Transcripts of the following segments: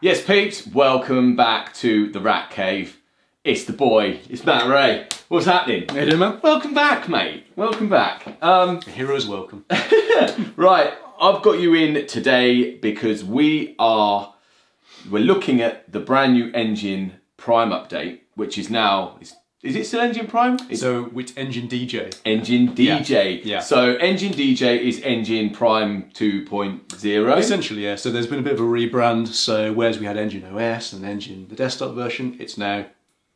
Yes, peeps, welcome back to the Ratcave. It's the boy, it's Matt Reay. What's happening? How you doing, man? Welcome back, mate. Welcome back. Heroes welcome. Right, I've got you in today because we're looking at the brand new Engine Prime update, which is now, is it still Engine Prime? So, which Engine DJ? Engine DJ. Yeah. So, Engine DJ is Engine Prime 2.0. Essentially, yeah. So, there's been a bit of a rebrand. So, whereas we had Engine OS and Engine, the desktop version, it's now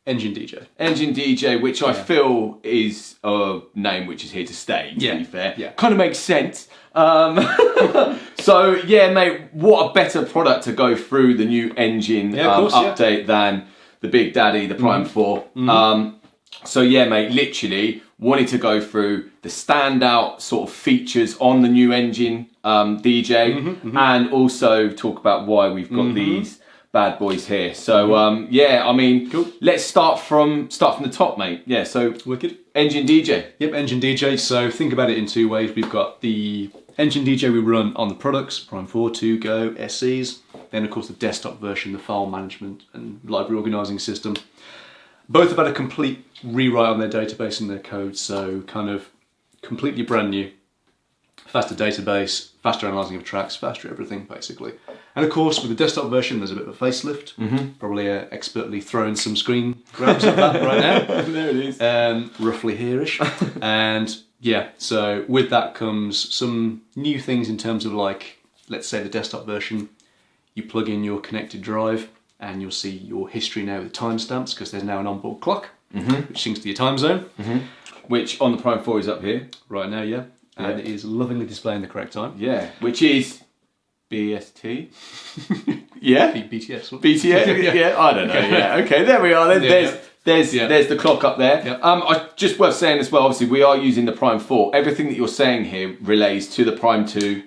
Engine DJ. Engine DJ, which I feel is a name which is here to stay, to be fair. Yeah. Kind of makes sense. So, yeah, mate, what a better product to go through the new Engine update than the Big Daddy, the Prime 4. So yeah, mate, literally wanted to go through the standout sort of features on the new Engine DJ and also talk about why we've got these bad boys here. So yeah, I mean, let's start from the top, mate. Yeah, so Wicked. Engine DJ. Yep, Engine DJ. So think about it in two ways. We've got the Engine DJ we run on the products, Prime 4, 2, Go, SCs. Then of course the desktop version, the file management and library organizing system. Both have had a complete rewrite on their database and their code, so kind of completely brand new. Faster database, faster analysing of tracks, faster everything basically. And of course with the desktop version there's a bit of a facelift. Probably expertly throwing some screen grabs of that right now. There it is. Roughly here-ish. And yeah, so with that comes some new things in terms of like, let's say the desktop version, you plug in your connected drive and you'll see your history now with timestamps because there's now an onboard clock which syncs to your time zone. Which on the Prime 4 is up here. Right now, yeah. And it is lovingly displaying the correct time. Yeah, which is BST. Yeah? BTS. BTS? Yeah, I don't know. Yeah, okay, there we are. There's the clock up there. Yeah. Just worth saying as well, obviously, we are using the Prime 4. Everything that you're saying here relays to the Prime 2,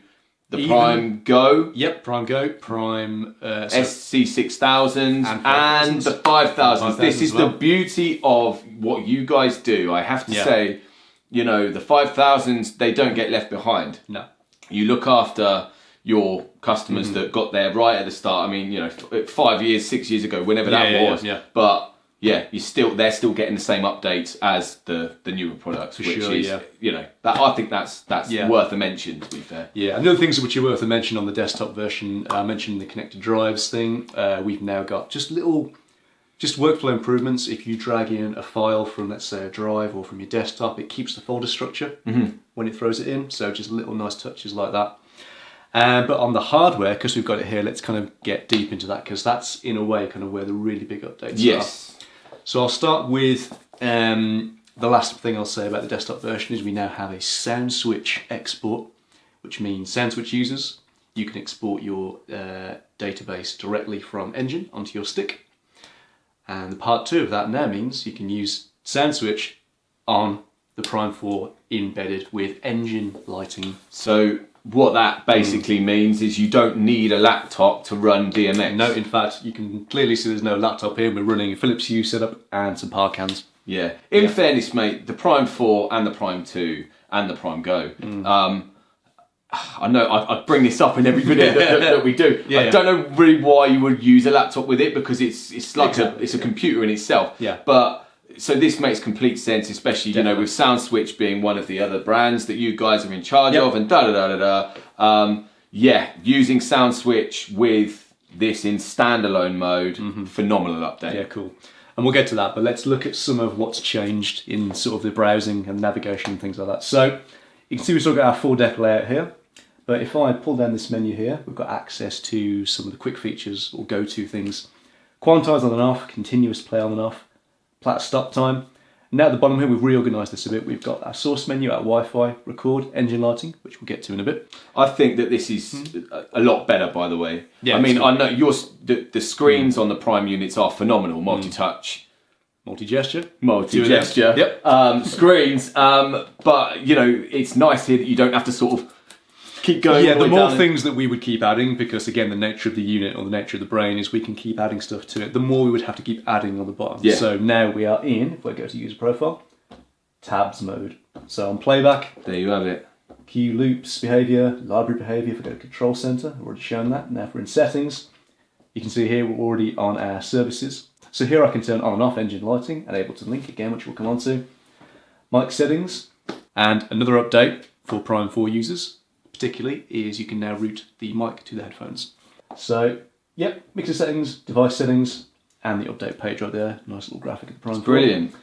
the Prime Go. Yep, Prime Go, Prime SC6000 and the 5000s. This is the beauty of what you guys do. I have to say, you know, the 5000s, they don't get left behind. No. You look after your customers that got there right at the start. I mean, you know, 5 years, 6 years ago, whenever that was. Yeah. But yeah, they're still getting the same updates as the newer products, which is, you know, I think that's worth a mention, to be fair. Yeah, and the other things which are worth a mention on the desktop version, I mentioned the connected drives thing. We've now got just workflow improvements. If you drag in a file from, let's say, a drive or from your desktop, it keeps the folder structure when it throws it in. So just little nice touches like that. But on the hardware, because we've got it here, let's kind of get deep into that because that's in a way kind of where the really big updates are. So I'll start with the last thing I'll say about the desktop version is we now have a SoundSwitch export, which means SoundSwitch users, you can export your database directly from Engine onto your stick. And the part 2 of that now means you can use SoundSwitch on the Prime 4 embedded with Engine lighting. So what that basically means is you don't need a laptop to run DMX. No, in fact, you can clearly see there's no laptop here. We're running a Philips Hue setup and some power cans. Yeah. In fairness, mate, the Prime 4 and the Prime 2 and the Prime Go, I know I bring this up in every video that we do. I don't know really why you would use a laptop with it because it's like it's a computer in itself. Yeah. But so this makes complete sense, especially you know with SoundSwitch being one of the other brands that you guys are in charge of, and using SoundSwitch with this in standalone mode, phenomenal update. Yeah, cool. And we'll get to that, but let's look at some of what's changed in sort of the browsing and navigation and things like that. So you can see we've still got our 4-deck layout here, but if I pull down this menu here, we've got access to some of the quick features or go-to things. Quantize on and off, continuous play on and off, plat stop time. Now at the bottom here, we've reorganised this a bit. We've got our source menu, our Wi-Fi, record, engine lighting, which we'll get to in a bit. I think that this is a lot better, by the way. Yeah, I mean, I know the screens on the Prime units are phenomenal, multi-touch. Multi-gesture. Yep. Screens, but you know, it's nice here that you don't have to sort of keep going. Yeah, the more things that we would keep adding, because again, the nature of the unit or the nature of the brain is we can keep adding stuff to it, the more we would have to keep adding on the bottom. Yeah. So now we are in, if I go to user profile, tabs mode. So on playback, there you have it. Cue loops, behavior, library behavior, if I go to control center, I've already shown that. Now if we're in settings, You can see here we're already on our services. So here I can turn on and off engine lighting and Ableton Link again, which we'll come on to. Mic settings, and another update for Prime 4 users, particularly, is you can now route the mic to the headphones. So, yep, mixer settings, device settings, and the update page right there. Nice little graphic of the Prime 4. Brilliant.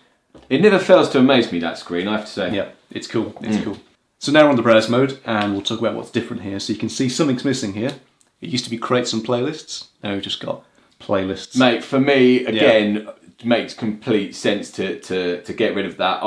It never fails to amaze me, that screen, I have to say. Yeah, it's cool, it's cool. So now we're on the browse mode, and we'll talk about what's different here. So you can see something's missing here. It used to be crates and playlists. Now we've just got playlists. Mate, for me, again, it makes complete sense to get rid of that.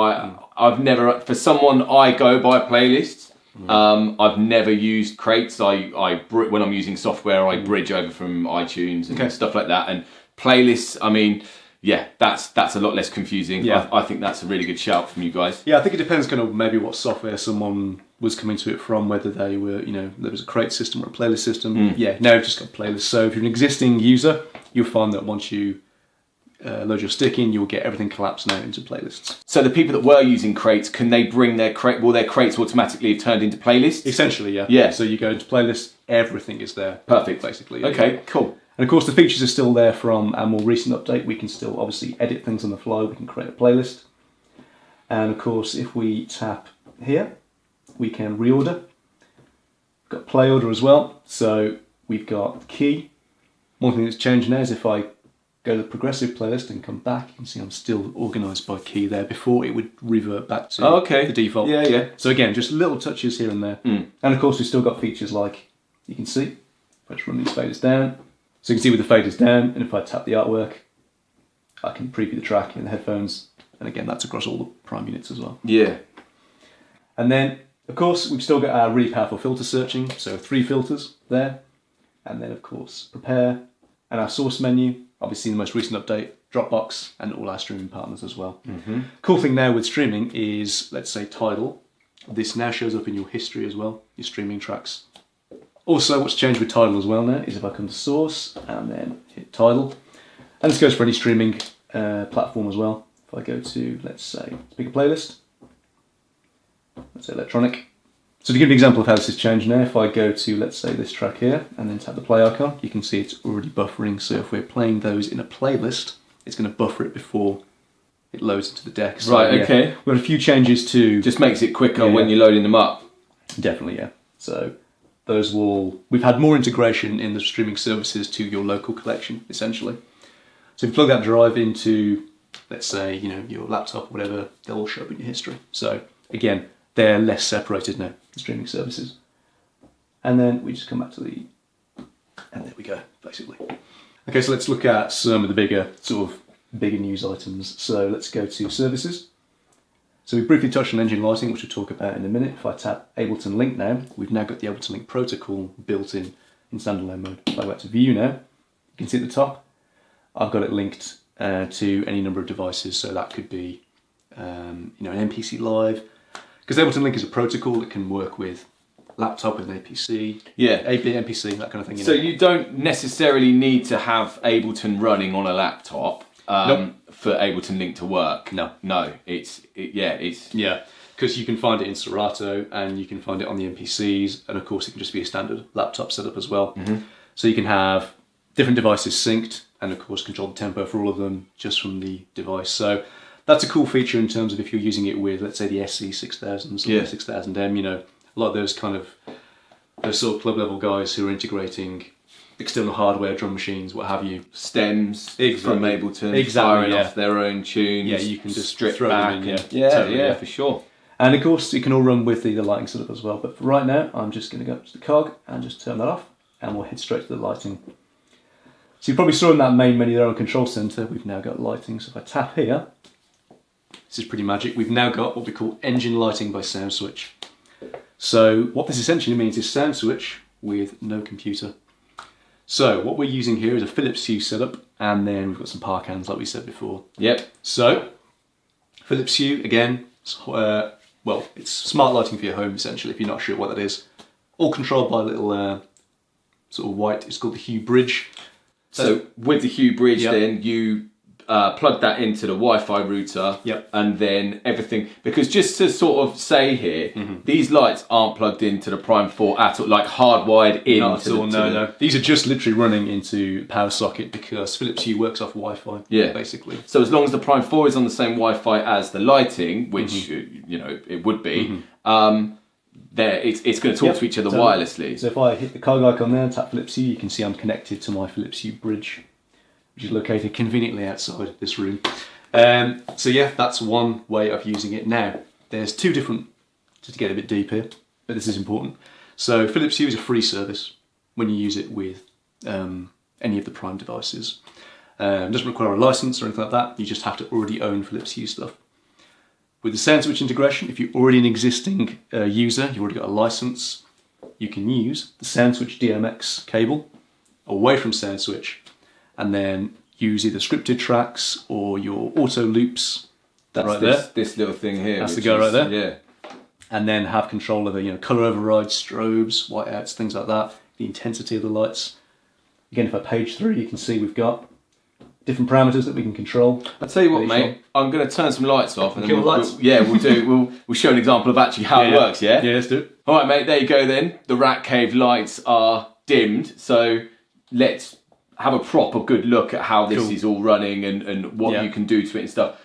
I've never, for someone, I go by playlists. I've never used crates. When I'm using software, I bridge over from iTunes and stuff like that. And playlists, I mean, yeah, that's a lot less confusing. Yeah. I think that's a really good shout from you guys. Yeah, I think it depends kind of maybe what software someone was coming to it from, whether they were, there was a crate system or a playlist system. Yeah, now we've just got playlists. So if you're an existing user, you'll find that once you load your stick in, you'll get everything collapsed now into playlists. So the people that were using crates, can they bring their crate? Will their crates automatically have turned into playlists? Essentially, yeah. Yeah. So you go into playlists, everything is there. Perfect, basically. Okay, cool. And of course, the features are still there from our more recent update. We can still obviously edit things on the fly. We can create a playlist. And of course, if we tap here, we can reorder. We've got play order as well. So we've got key. One thing that's changed now is if I go to the progressive playlist and come back, you can see I'm still organised by key there. Before it would revert back to the default. Yeah, yeah. So again, just little touches here and there. And of course, we've still got features like, you can see, if I just run these faders down. So you can see with the faders down, and if I tap the artwork, I can preview the track in the headphones. And again, that's across all the Prime units as well. Yeah. And then, of course, we've still got our really powerful filter searching. So 3 filters there. And then, of course, prepare. And our source menu, obviously the most recent update, Dropbox, and all our streaming partners as well. Cool thing now with streaming is, let's say Tidal. This now shows up in your history as well, your streaming tracks. Also, what's changed with Tidal as well now is if I come to source and then hit Tidal, and this goes for any streaming platform as well. If I go to, let's say, speaker playlist, let's say electronic. So to give an example of how this has changed now, if I go to, let's say, this track here, and then tap the play icon, you can see it's already buffering. So if we're playing those in a playlist, it's going to buffer it before it loads into the deck. So, right, okay. We've got a few changes to... Just makes it quicker when you're loading them up. Definitely, yeah. So those we've had more integration in the streaming services to your local collection, essentially. So if you plug that drive into, let's say, your laptop or whatever, they'll all show up in your history. So again, they're less separated now, the streaming services. And then we just come back to and there we go, basically. Okay, so let's look at some of the bigger news items. So let's go to services. So we briefly touched on engine lighting, which we'll talk about in a minute. If I tap Ableton Link now, we've now got the Ableton Link protocol built in standalone mode. If I go back to view now, you can see at the top, I've got it linked to any number of devices. So that could be, an MPC Live, because Ableton Link is a protocol that can work with laptop with an APC, MPC, that kind of thing. So you don't necessarily need to have Ableton running on a laptop. Nope. For Ableton Link to work. No, it's because you can find it in Serato and you can find it on the MPCs, and of course it can just be a standard laptop setup as well. So you can have different devices synced and of course control the tempo for all of them just from the device. So that's a cool feature in terms of if you're using it with, let's say, the SC6000s or the 6000M. A lot of those sort of club level guys who are integrating external hardware, drum machines, what have you. Stems from Ableton, firing off their own tunes. Yeah, you can just strip throw back. them in, For sure. And of course, you can all run with the lighting setup as well. But for right now, I'm just going to go up to the cog and just turn that off, and we'll head straight to the lighting. So you probably saw in that main menu there on Control Center, we've now got lighting. So if I tap here, this is pretty magic. We've now got what we call engine lighting by SoundSwitch. So what this essentially means is SoundSwitch with no computer. So what we're using here is a Philips Hue setup, and then we've got some par cans like we said before. Yep. So Philips Hue, again, it's smart lighting for your home essentially, if you're not sure what that is. All controlled by a little sort of white, it's called the Hue Bridge. So with the Hue Bridge then, you plug that into the Wi-Fi router, and then everything. Because just to sort of say here, these lights aren't plugged into the Prime 4 at all, like hardwired in. Not at all, no. These are just literally running into power socket because Philips Hue works off Wi-Fi, basically. So as long as the Prime 4 is on the same Wi-Fi as the lighting, which you know it would be, it's going to talk to each other wirelessly. So if I hit the cog icon there and tap Philips Hue, you can see I'm connected to my Philips Hue bridge, which is located conveniently outside this room. So yeah, that's one way of using it. Now, there's two different, just to get a bit deep here, but this is important. So Philips Hue is a free service when you use it with any of the Prime devices. It doesn't require a license or anything like that. You just have to already own Philips Hue stuff. With the SoundSwitch integration, if you're already an existing user, you've already got a license, you can use the SoundSwitch DMX cable away from SoundSwitch and then use either scripted tracks or your auto loops. That's right this little thing here. That's the guy right there. Yeah. And then have control of the color overrides, strobes, whiteouts, things like that, the intensity of the lights. Again, if I page through, you can see we've got different parameters that we can control. I'll tell you what, mate. I'm going to turn some lights off, and then lights. we'll show an example of actually how it works. Yeah. Yeah, let's do it. All right, mate. There you go. Then the Ratcave lights are dimmed, so let's have a proper good look at how this is all running and what you can do to it and stuff.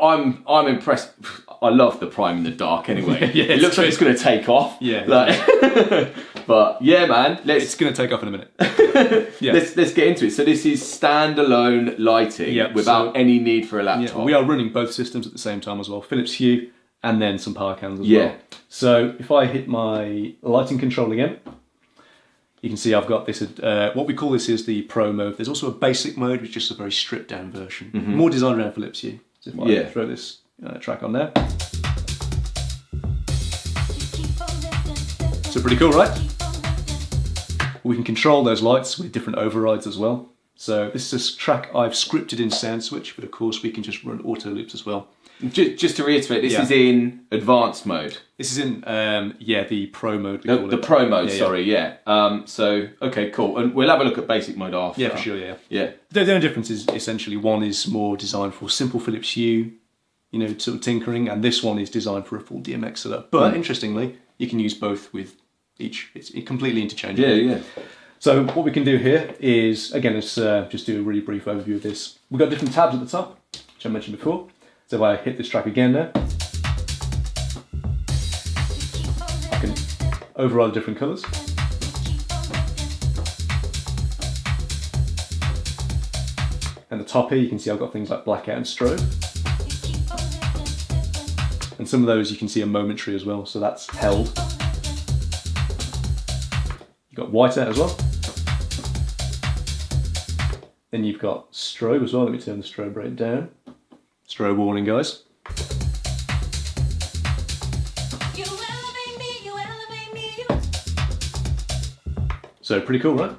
I'm impressed. I love the Prime in the dark anyway. It looks like it's going to take off. Yeah. But yeah, man. It's going to take off in a minute. Let's get into it. So this is standalone lighting without any need for a laptop. Yeah, we are running both systems at the same time as well. Philips Hue and then some power cans as well. So if I hit my lighting control again, you can see I've got this, what we call this is the Pro mode. There's also a basic mode, which is just a very stripped down version. More designed around Philips Hue. So if I throw this track on there. So pretty cool, right? We can control those lights with different overrides as well. So this is a track I've scripted in SoundSwitch, but of course we can just run auto loops as well. Just to reiterate, this is in advanced mode. This is in, the Pro mode. We call the it. Pro mode, so, okay, cool. And we'll have a look at basic mode after. Yeah, for sure, yeah. The only difference is essentially one is more designed for simple Philips Hue, sort of tinkering, and this one is designed for a full DMX setup. But interestingly, you can use both with each. It's completely interchangeable. Yeah. So what we can do here is, again, let's just do a really brief overview of this. We've got different tabs at the top, which I mentioned before. So if I hit this track again now, I can override the different colours. And the top here, you can see I've got things like blackout and strobe. And some of those you can see are momentary as well, so that's held. You've got whiteout as well. Then you've got strobe as well. Let me turn the strobe rate down. Strobe warning, guys. So pretty cool, right?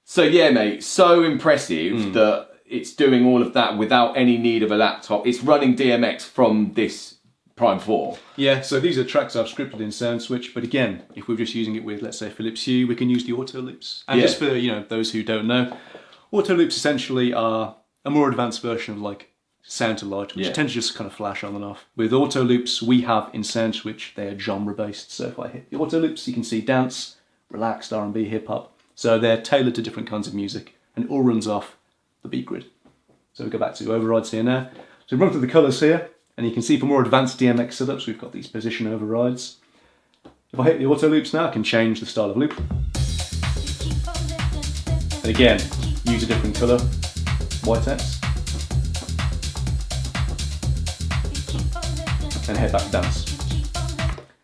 So yeah, mate, so impressive that it's doing all of that without any need of a laptop. It's running DMX from this Prime 4. Yeah, so these are tracks I've scripted in SoundSwitch, but again, if we're just using it with, let's say, Philips Hue, we can use the auto loops. And just for, those who don't know, auto loops essentially are a more advanced version of like sound to light, which tends to just kind of flash on and off. With auto loops we have in SoundSwitch, they are genre based. So if I hit the auto loops, you can see dance, relaxed, R&B, hip hop. So they're tailored to different kinds of music, and it all runs off the beat grid. So we go back to overrides here now. So we run through the colours here, and you can see for more advanced DMX setups, we've got these position overrides. If I hit the auto loops now, I can change the style of loop. And again, use a different colour, whiteouts. And head back to dance.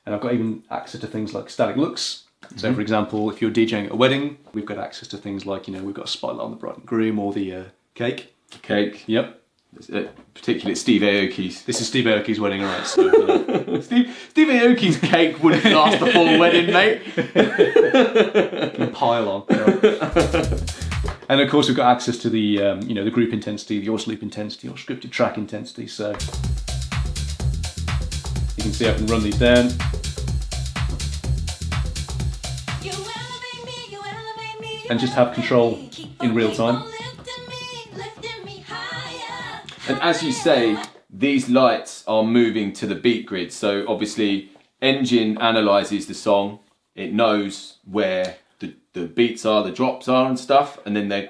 And I've got even access to things like static looks. So for example, if you're DJing at a wedding, we've got access to things like, we've got a spotlight on the bride and groom or the cake. Cake. Yep. Particularly Steve Aoki's. This is Steve Aoki's wedding, alright. So, Steve Aoki's cake wouldn't last the full wedding, mate. Pile on. And of course we've got access to the, the group intensity, the auto loop intensity, or scripted track intensity. So you can see I can run these down. And just have control in real time. And as you say, these lights are moving to the beat grid. So obviously, Engine analyzes the song. It knows where the beats are, the drops are and stuff, and then they're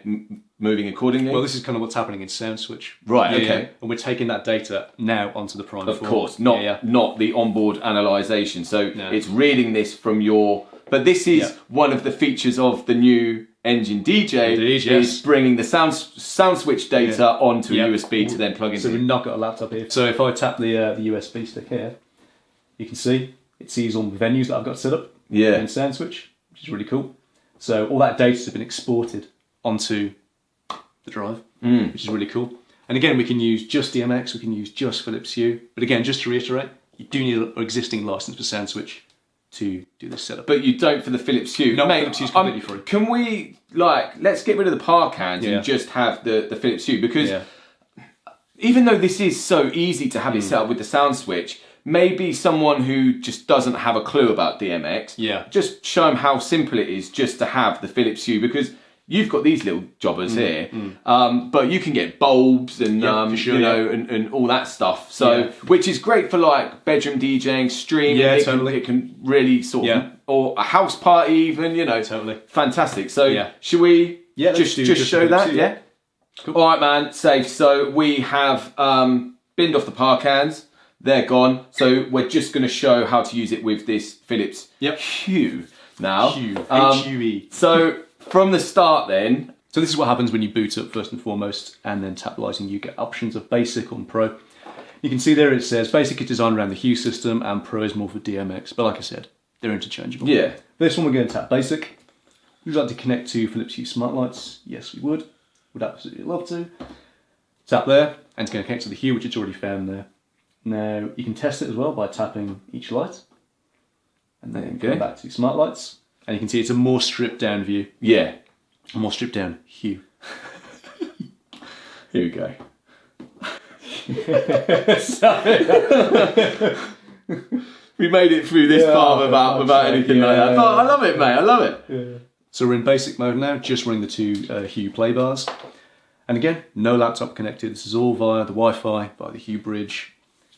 moving accordingly. Well, this is kind of what's happening in SoundSwitch. Right, okay. Yeah. And we're taking that data now onto the Prime 4. Of course, not the onboard analyzation. So it's reading this from your... But this is one of the features of the new Engine DJ, is bringing the SoundSwitch data onto a USB to then plug into. So we've not got a laptop here. So if I tap the USB stick here, you can see it sees all the venues that I've got set up in SoundSwitch, which is really cool. So all that data has been exported onto the drive, which is really cool. And again, we can use just DMX, we can use just Philips Hue. But again, just to reiterate, you do need an existing license for SoundSwitch to do this setup. But you don't for the Philips Hue. No, Philips Hue is completely free. Can we, let's get rid of the par cans and just have the Philips Hue? Because even though this is so easy to have it set up with the SoundSwitch, maybe someone who just doesn't have a clue about DMX, just show them how simple it is just to have the Philips Hue, because you've got these little jobbers here, but you can get bulbs and and all that stuff. So which is great for like bedroom DJing, streaming. It can really sort of, or a house party even. Fantastic. So should we just show that? Yeah. Cool. All right, man. Safe. So we have binned off the par cans. They're gone. So we're just going to show how to use it with this Philips Hue now. Hue. So from the start then. So this is what happens when you boot up first and foremost and then tap lighting. You get options of basic on pro. You can see there it says basic is designed around the Hue system and pro is more for DMX. But like I said, they're interchangeable. Yeah. For this one we're going to tap basic. Would you like to connect to Philips Hue smart lights? Yes, we would. Would absolutely love to. Tap there and it's going to connect to the Hue, which it's already found there. Now you can test it as well by tapping each light and then go back to smart lights and you can see it's a more stripped down view. Yeah. A more stripped down Hue. Here we go. Sorry. We made it through this part without anything like that. But I love it, mate. I love it. Yeah. So we're in basic mode now, just running the two Hue play bars. And again, no laptop connected. This is all via the Wi-Fi, via the Hue bridge.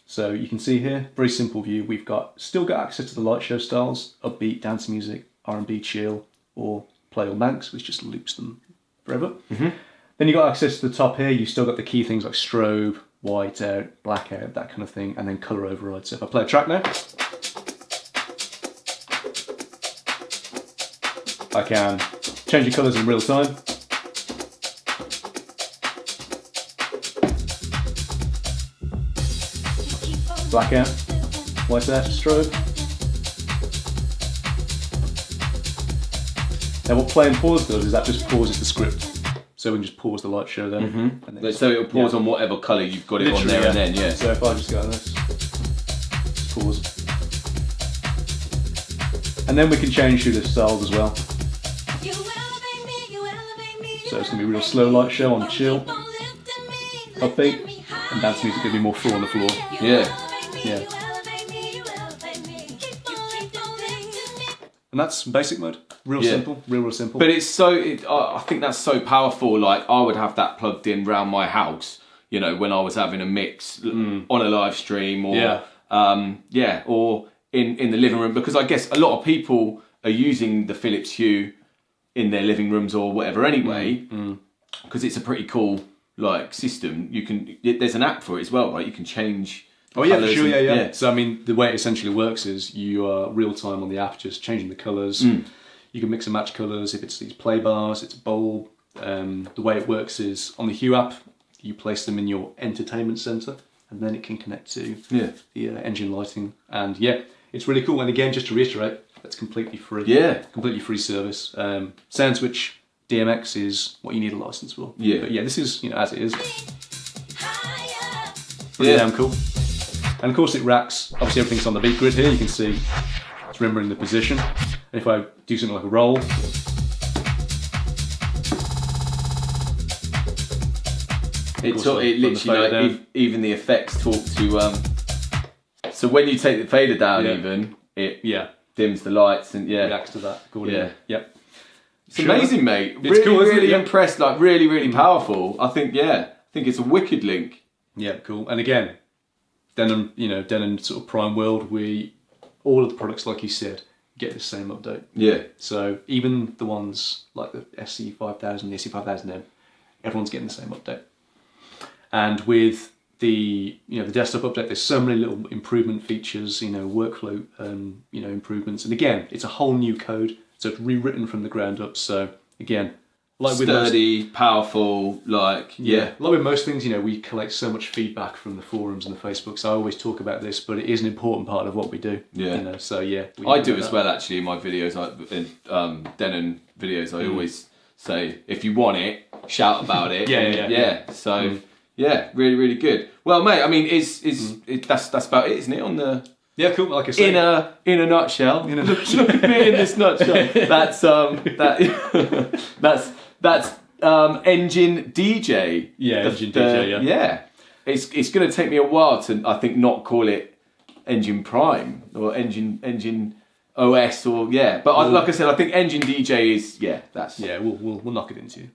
So you can see here, very simple view. We've still got access to the light show styles, upbeat, dance music, R&B chill, or play on banks, which just loops them forever. Then you've got access to the top here. You've still got the key things like strobe, white out, black out, that kind of thing, and then color override. So if I play a track now, I can change the colors in real time. Blackout, white out, strobe. Now what play and pause does is that just pauses the script. So we can just pause the light show then. And then so it'll pause on whatever colour you've got it on there and then, So if I just go on this, just pause. And then we can change through the styles as well. So it's going to be a real slow light show on chill, upbeat, and dance music going to be more full on the floor. Yeah. And that's basic mode. Real simple, real simple. But it's I think that's so powerful. Like I would have that plugged in around my house, when I was having a mix on a live stream or or in the living room, because I guess a lot of people are using the Philips Hue in their living rooms or whatever anyway, because it's a pretty cool system. There's an app for it as well, right? You can change. Oh yeah, for sure, yeah. So I mean, the way it essentially works is you are real time on the app, just changing the colours. You can mix and match colours. If it's these play bars, it's a bulb. The way it works is on the Hue app, you place them in your entertainment centre, and then it can connect to the engine lighting. And it's really cool. And again, just to reiterate, that's completely free. Yeah, completely free service. SoundSwitch DMX is what you need a license for. Yeah, but this is as it is. Pretty damn cool. And of course it racks, obviously everything's on the beat grid here, you can see it's remembering the position. And if I do something like a roll, it literally, even the effects talk to, so when you take the fader down it dims the lights and reacts to that accordingly. It's amazing, mate. It's really, cool, really impressed, really, really powerful. I think it's a wicked link. Yeah, cool. And again, Denon, Denon sort of Prime world, all of the products, like you said, get the same update. Yeah. So even the ones like the SC5000, the SC5000M, everyone's getting the same update. And with the desktop update, there's so many little improvement features, workflow improvements. And again, it's a whole new code, so it's rewritten from the ground up. So again, like sturdy, powerful, like like with most things, we collect so much feedback from the forums and the Facebooks. I always talk about this, but it is an important part of what we do. Yeah. So yeah, I do as well actually in my videos, in Denon videos. I always say, if you want it, shout about it. Yeah. So yeah, really, really good. Well, mate, I mean, that's about it, isn't it? On the cool. Like I say, in a nutshell. Look at me in this nutshell. That's Engine DJ. Yeah, Engine DJ. Yeah. It's going to take me a while to, I think, not call it Engine Prime or Engine OS or But like I said, I think Engine DJ is that's we'll knock it into you.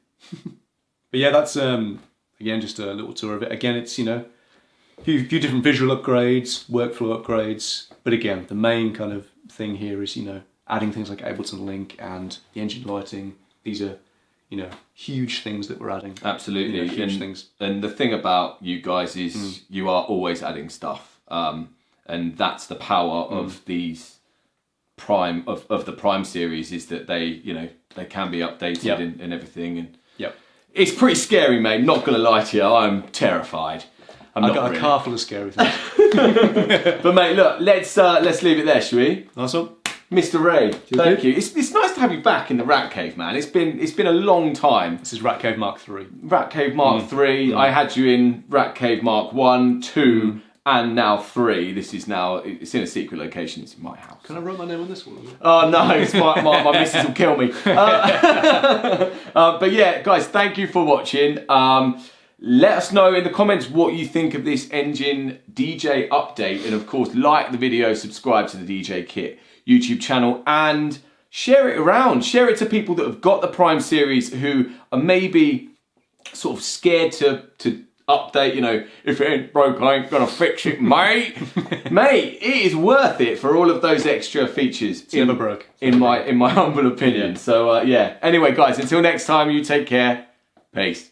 But yeah, that's again just a little tour of it. Again, it's few different visual upgrades, workflow upgrades. But again, the main kind of thing here is adding things like Ableton Link and the engine lighting. These are huge things that we're adding. Absolutely, huge things. And the thing about you guys is you are always adding stuff, and that's the power of these Prime of the Prime series, is that they they can be updated and everything. And it's pretty scary, mate. Not gonna lie to you, I'm terrified. I've got a car full of scary things. But mate, look, let's leave it there, shall we? Nice one. Mr. Reay, thank you. It's nice to have you back in the Ratcave, man. It's been a long time. This is Ratcave Mark III. Ratcave Mark III. I had you in Ratcave Mark 1, 2, and now 3. This is now, it's in a secret location. It's in my house. Can I write my name on this one? Oh no, it's my missus will kill me. But yeah, guys, thank you for watching. Let us know in the comments what you think of this Engine DJ update, and of course, like the video, subscribe to the DJKit YouTube channel, and share it around. Share it to people that have got the Prime series who are maybe sort of scared to update. If it ain't broke, I ain't gonna fix it, mate. Mate, it is worth it for all of those extra features. It's never broke. In my humble opinion. So yeah. Anyway, guys, until next time, you take care. Peace.